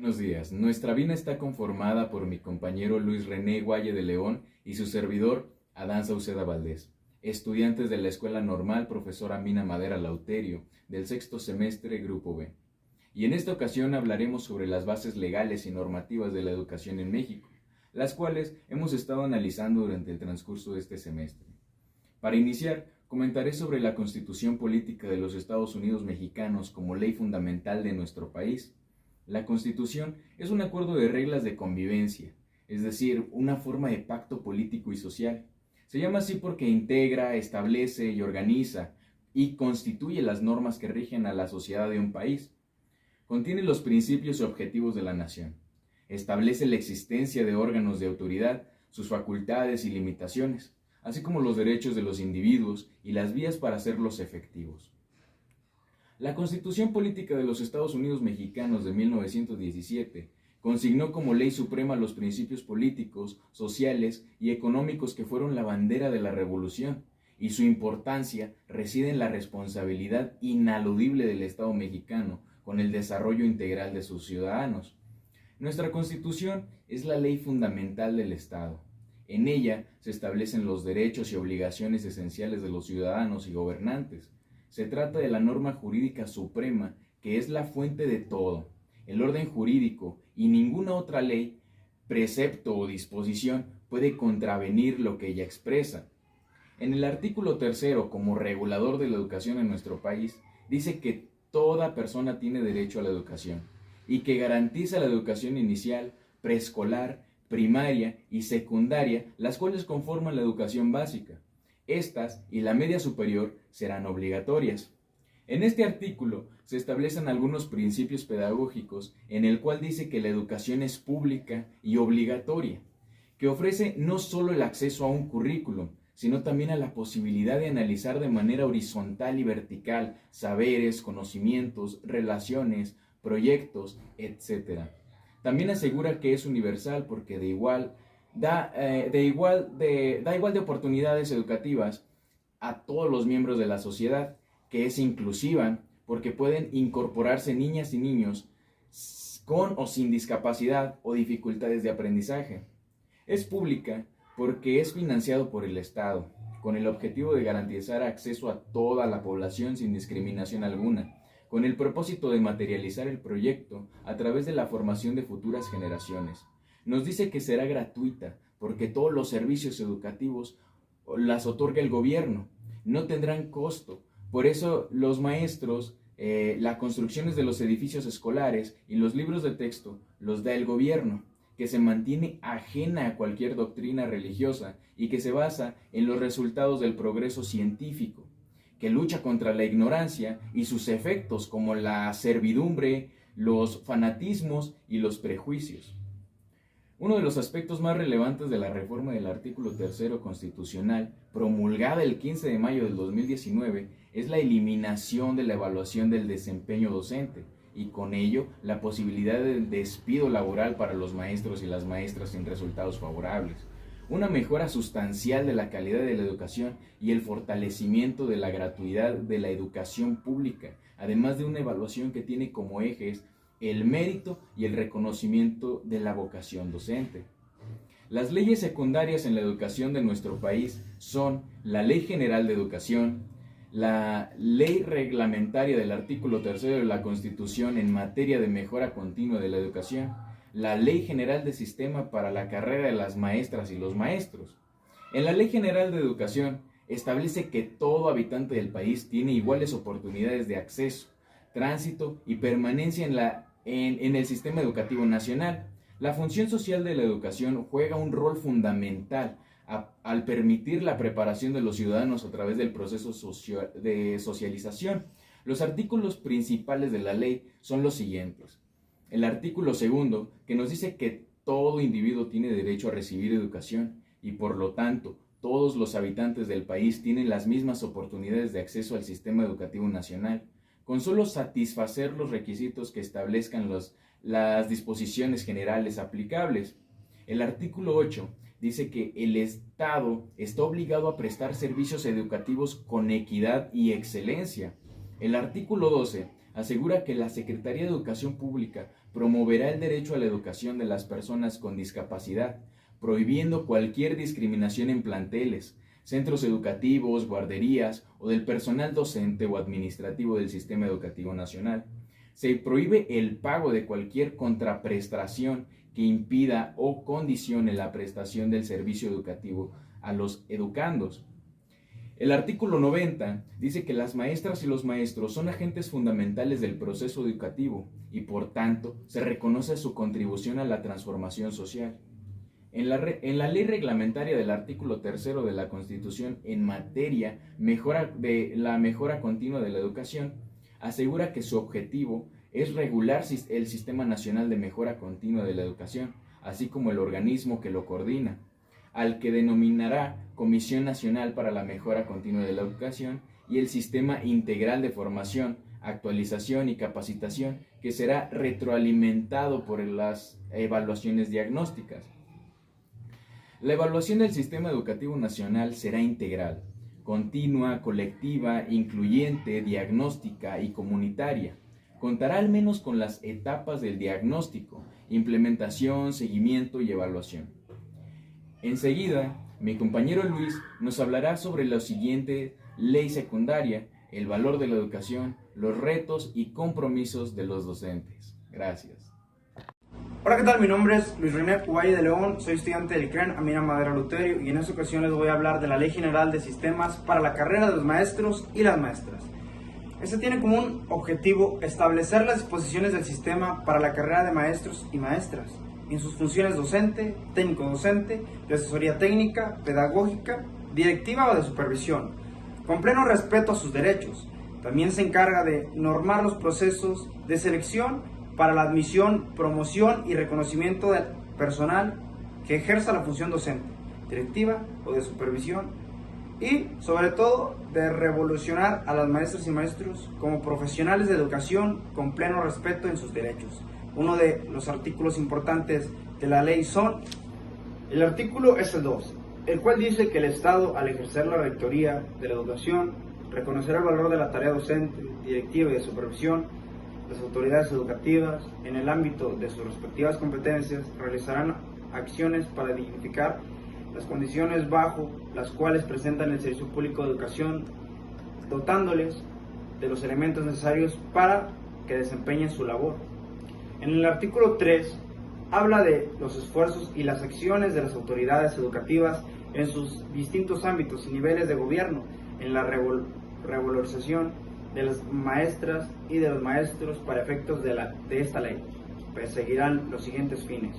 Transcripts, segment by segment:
Buenos días. Nuestra vida está conformada por mi compañero Luis René Guaye de León y su servidor Adán Sauceda Valdés, estudiantes de la Escuela Normal Profesora Mina Madera Lauterio, del sexto semestre Grupo B. Y en esta ocasión hablaremos sobre las bases legales y normativas de la educación en México, las cuales hemos estado analizando durante el transcurso de este semestre. Para iniciar, comentaré sobre la Constitución Política de los Estados Unidos Mexicanos como ley fundamental de nuestro país. La Constitución es un acuerdo de reglas de convivencia, es decir, una forma de pacto político y social. Se llama así porque integra, establece y organiza y constituye las normas que rigen a la sociedad de un país. Contiene los principios y objetivos de la nación. Establece la existencia de órganos de autoridad, sus facultades y limitaciones, así como los derechos de los individuos y las vías para hacerlos efectivos. La Constitución Política de los Estados Unidos Mexicanos de 1917 consignó como ley suprema los principios políticos, sociales y económicos que fueron la bandera de la Revolución, y su importancia reside en la responsabilidad inaludible del Estado mexicano con el desarrollo integral de sus ciudadanos. Nuestra Constitución es la ley fundamental del Estado. En ella se establecen los derechos y obligaciones esenciales de los ciudadanos y gobernantes. Se trata de la norma jurídica suprema que es la fuente de todo. El orden jurídico y ninguna otra ley, precepto o disposición puede contravenir lo que ella expresa. En el artículo 3, como regulador de la educación en nuestro país, dice que toda persona tiene derecho a la educación y que garantiza la educación inicial, preescolar, primaria y secundaria, las cuales conforman la educación básica. Estas y la media superior serán obligatorias. En este artículo se establecen algunos principios pedagógicos en el cual dice que la educación es pública y obligatoria, que ofrece no solo el acceso a un currículum, sino también a la posibilidad de analizar de manera horizontal y vertical saberes, conocimientos, relaciones, proyectos, etc. También asegura que es universal porque da igual de oportunidades educativas a todos los miembros de la sociedad, que es inclusiva porque pueden incorporarse niñas y niños con o sin discapacidad o dificultades de aprendizaje. Es pública porque es financiado por el Estado, con el objetivo de garantizar acceso a toda la población sin discriminación alguna, con el propósito de materializar el proyecto a través de la formación de futuras generaciones. Nos dice que será gratuita porque todos los servicios educativos las otorga el gobierno, no tendrán costo. Por eso los maestros, las construcciones de los edificios escolares y los libros de texto los da el gobierno, que se mantiene ajena a cualquier doctrina religiosa y que se basa en los resultados del progreso científico, que lucha contra la ignorancia y sus efectos como la servidumbre, los fanatismos y los prejuicios. Uno de los aspectos más relevantes de la reforma del artículo 3 constitucional, promulgada el 15 de mayo del 2019, es la eliminación de la evaluación del desempeño docente y con ello la posibilidad de despido laboral para los maestros y las maestras sin resultados favorables, una mejora sustancial de la calidad de la educación y el fortalecimiento de la gratuidad de la educación pública, además de una evaluación que tiene como ejes el mérito y el reconocimiento de la vocación docente. Las leyes secundarias en la educación de nuestro país son la Ley General de Educación, la Ley Reglamentaria del artículo 3 de la Constitución en materia de mejora continua de la educación, la Ley General de Sistema para la carrera de las maestras y los maestros. En la Ley General de Educación establece que todo habitante del país tiene iguales oportunidades de acceso, tránsito y permanencia en el sistema educativo nacional. La función social de la educación juega un rol fundamental al permitir la preparación de los ciudadanos a través del proceso de socialización. Los artículos principales de la ley son los siguientes. El artículo 2, que nos dice que todo individuo tiene derecho a recibir educación y por lo tanto todos los habitantes del país tienen las mismas oportunidades de acceso al sistema educativo nacional, con solo satisfacer los requisitos que establezcan las disposiciones generales aplicables. El artículo 8 dice que el Estado está obligado a prestar servicios educativos con equidad y excelencia. El artículo 12 asegura que la Secretaría de Educación Pública promoverá el derecho a la educación de las personas con discapacidad, prohibiendo cualquier discriminación en planteles, centros educativos, guarderías o del personal docente o administrativo del Sistema Educativo Nacional. Se prohíbe el pago de cualquier contraprestación que impida o condicione la prestación del servicio educativo a los educandos. El artículo 90 dice que las maestras y los maestros son agentes fundamentales del proceso educativo y, por tanto, se reconoce su contribución a la transformación social. En la ley reglamentaria del artículo 3 de la Constitución en materia de la mejora continua de la educación, asegura que su objetivo es regular el Sistema Nacional de Mejora Continua de la Educación, así como el organismo que lo coordina, al que denominará Comisión Nacional para la Mejora Continua de la Educación, y el Sistema Integral de Formación, Actualización y Capacitación, que será retroalimentado por las evaluaciones diagnósticas. La evaluación del Sistema Educativo Nacional será integral, continua, colectiva, incluyente, diagnóstica y comunitaria. Contará al menos con las etapas del diagnóstico, implementación, seguimiento y evaluación. Enseguida, mi compañero Luis nos hablará sobre la siguiente ley secundaria, el valor de la educación, los retos y compromisos de los docentes. Gracias. Hola, ¿qué tal? Mi nombre es Luis René Valle de León, soy estudiante del CREN Amina Madera Luterio y en esta ocasión les voy a hablar de la Ley General de Sistemas para la carrera de los maestros y las maestras. Este tiene como un objetivo establecer las disposiciones del sistema para la carrera de maestros y maestras, en sus funciones docente, técnico-docente, de asesoría técnica, pedagógica, directiva o de supervisión, con pleno respeto a sus derechos. También se encarga de normar los procesos de selección para la admisión, promoción y reconocimiento del personal que ejerza la función docente, directiva o de supervisión, y sobre todo de revolucionar a las maestras y maestros como profesionales de educación con pleno respeto en sus derechos. Uno de los artículos importantes de la ley son el artículo S2, el cual dice que el Estado, al ejercer la rectoría de la educación, reconocerá el valor de la tarea docente, directiva y de supervisión. Las autoridades educativas, en el ámbito de sus respectivas competencias, realizarán acciones para dignificar las condiciones bajo las cuales presentan el servicio público de educación, dotándoles de los elementos necesarios para que desempeñen su labor. En el artículo 3 habla de los esfuerzos y las acciones de las autoridades educativas en sus distintos ámbitos y niveles de gobierno en la revalorización de las maestras y de los maestros para efectos de esta ley. Perseguirán los siguientes fines: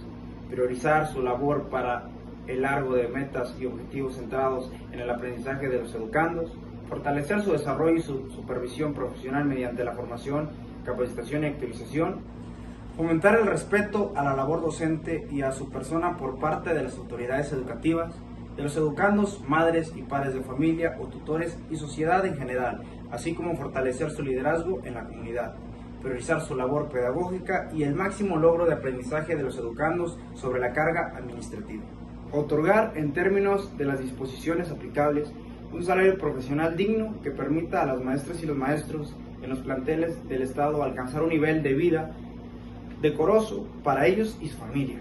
priorizar su labor para el largo de metas y objetivos centrados en el aprendizaje de los educandos, fortalecer su desarrollo y su supervisión profesional mediante la formación, capacitación y actualización, fomentar el respeto a la labor docente y a su persona por parte de las autoridades educativas, de los educandos, madres y padres de familia o tutores y sociedad en general, así como fortalecer su liderazgo en la comunidad, priorizar su labor pedagógica y el máximo logro de aprendizaje de los educandos sobre la carga administrativa. Otorgar, en términos de las disposiciones aplicables, un salario profesional digno que permita a las maestras y los maestros en los planteles del Estado alcanzar un nivel de vida decoroso para ellos y su familia.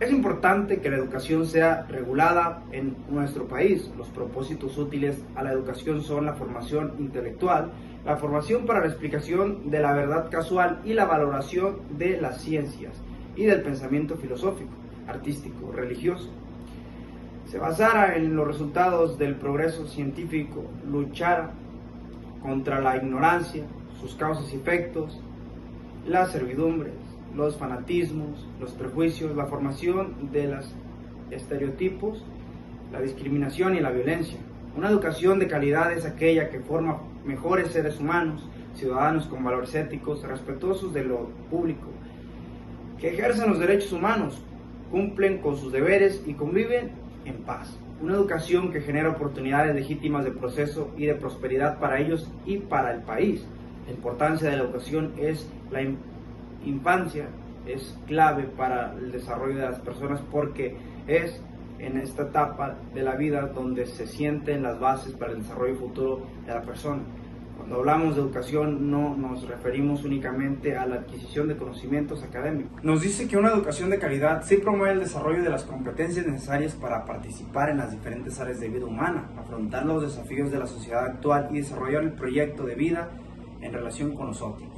Es importante que la educación sea regulada en nuestro país. Los propósitos útiles a la educación son la formación intelectual, la formación para la explicación de la verdad casual y la valoración de las ciencias y del pensamiento filosófico, artístico, religioso. Se basara en los resultados del progreso científico, luchara contra la ignorancia, sus causas y efectos, las servidumbres, los fanatismos, los prejuicios, la formación de los estereotipos, la discriminación y la violencia. Una educación de calidad es aquella que forma mejores seres humanos, ciudadanos con valores éticos, respetuosos de lo público, que ejercen los derechos humanos, cumplen con sus deberes y conviven en paz. Una educación que genera oportunidades legítimas de proceso y de prosperidad para ellos y para el país. La importancia de la educación es la infancia, es clave para el desarrollo de las personas porque es en esta etapa de la vida donde se sienten las bases para el desarrollo futuro de la persona. Cuando hablamos de educación no nos referimos únicamente a la adquisición de conocimientos académicos. Nos dice que una educación de calidad sí promueve el desarrollo de las competencias necesarias para participar en las diferentes áreas de vida humana, afrontar los desafíos de la sociedad actual y desarrollar el proyecto de vida en relación con nosotros.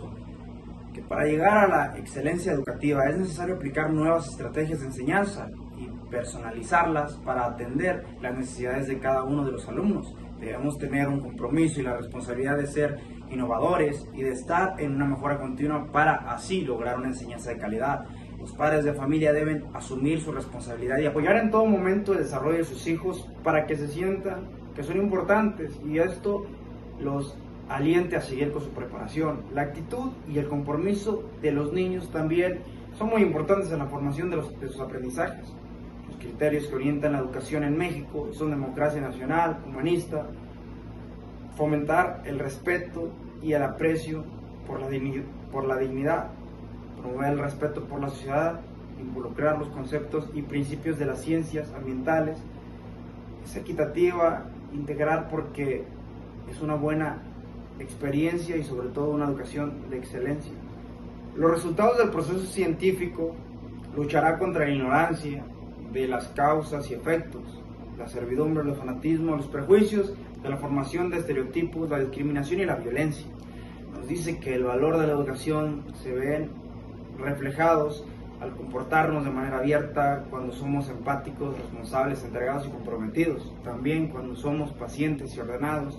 Que para llegar a la excelencia educativa es necesario aplicar nuevas estrategias de enseñanza y personalizarlas para atender las necesidades de cada uno de los alumnos. Debemos tener un compromiso y la responsabilidad de ser innovadores y de estar en una mejora continua para así lograr una enseñanza de calidad. Los padres de familia deben asumir su responsabilidad y apoyar en todo momento el desarrollo de sus hijos para que se sientan que son importantes y esto los aliente a seguir con su preparación. La actitud y el compromiso de los niños también son muy importantes en la formación de sus aprendizajes. Los criterios que orientan la educación en México son democracia nacional, humanista, fomentar el respeto y el aprecio por la dignidad, promover el respeto por la sociedad, involucrar los conceptos y principios de las ciencias ambientales, es equitativa, integrar porque es una buena experiencia y sobre todo una educación de excelencia. Los resultados del proceso científico luchará contra la ignorancia de las causas y efectos, la servidumbre, los fanatismos, los prejuicios, de la formación de estereotipos, la discriminación y la violencia. Nos dice que el valor de la educación se ven reflejados al comportarnos de manera abierta, cuando somos empáticos, responsables, entregados y comprometidos. También cuando somos pacientes y ordenados.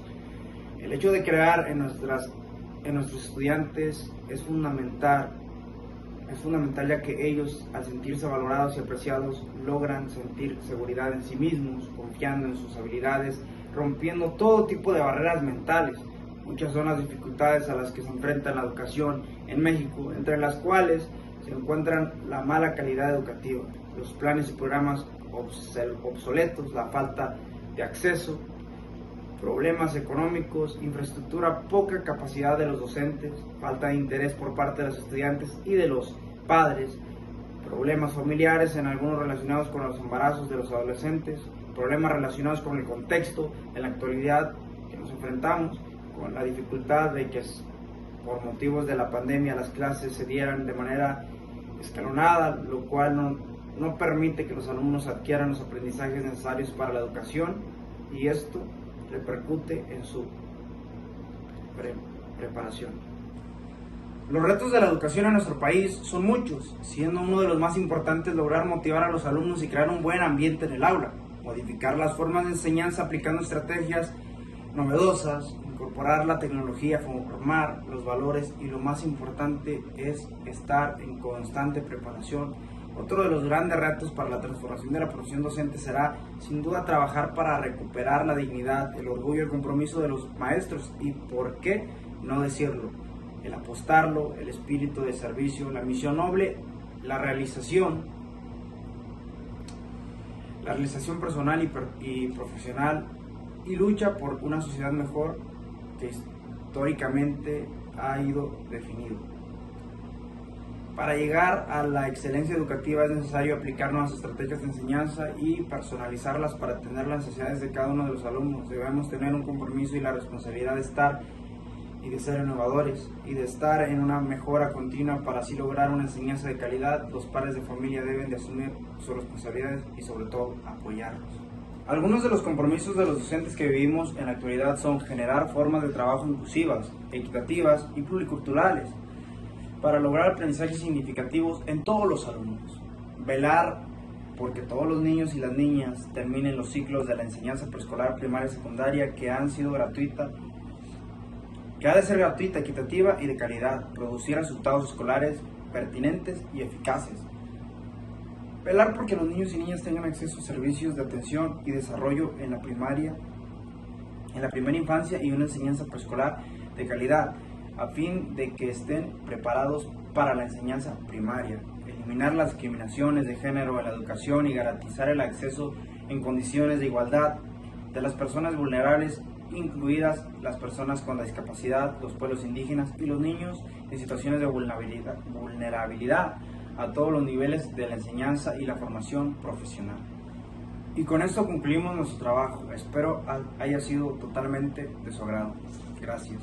El hecho de crear en nuestros estudiantes es fundamental ya que ellos, al sentirse valorados y apreciados, logran sentir seguridad en sí mismos, confiando en sus habilidades, rompiendo todo tipo de barreras mentales. Muchas son las dificultades a las que se enfrenta la educación en México, entre las cuales se encuentran la mala calidad educativa, los planes y programas obsoletos, la falta de acceso, problemas económicos, infraestructura, poca capacidad de los docentes, falta de interés por parte de los estudiantes y de los padres, problemas familiares en algunos relacionados con los embarazos de los adolescentes, problemas relacionados con el contexto en la actualidad que nos enfrentamos, con la dificultad de que por motivos de la pandemia las clases se dieran de manera escalonada, lo cual no permite que los alumnos adquieran los aprendizajes necesarios para la educación y esto repercute en su preparación. Los retos de la educación en nuestro país son muchos, siendo uno de los más importantes lograr motivar a los alumnos y crear un buen ambiente en el aula, modificar las formas de enseñanza aplicando estrategias novedosas, incorporar la tecnología, formar los valores y lo más importante es estar en constante preparación. Otro de los grandes retos para la transformación de la profesión docente será sin duda trabajar para recuperar la dignidad, el orgullo y el compromiso de los maestros y, ¿por qué no decirlo?, el apostarlo, el espíritu de servicio, la misión noble, la realización personal y profesional y lucha por una sociedad mejor que históricamente ha ido definido. Para llegar a la excelencia educativa es necesario aplicar nuevas estrategias de enseñanza y personalizarlas para atender las necesidades de cada uno de los alumnos. Debemos tener un compromiso y la responsabilidad de estar y de ser innovadores y de estar en una mejora continua para así lograr una enseñanza de calidad. Los padres de familia deben de asumir sus responsabilidades y sobre todo apoyarlos. Algunos de los compromisos de los docentes que vivimos en la actualidad son generar formas de trabajo inclusivas, equitativas y pluriculturales para lograr aprendizajes significativos en todos los alumnos. Velar porque todos los niños y las niñas terminen los ciclos de la enseñanza preescolar, primaria y secundaria que ha de ser gratuita, equitativa y de calidad, producir resultados escolares pertinentes y eficaces. Velar porque los niños y niñas tengan acceso a servicios de atención y desarrollo en la primera infancia y una enseñanza preescolar de calidad, a fin de que estén preparados para la enseñanza primaria. Eliminar las discriminaciones de género en la educación y garantizar el acceso en condiciones de igualdad de las personas vulnerables, incluidas las personas con discapacidad, los pueblos indígenas y los niños en situaciones de vulnerabilidad a todos los niveles de la enseñanza y la formación profesional. Y con esto concluimos nuestro trabajo. Espero haya sido totalmente de su agrado. Gracias.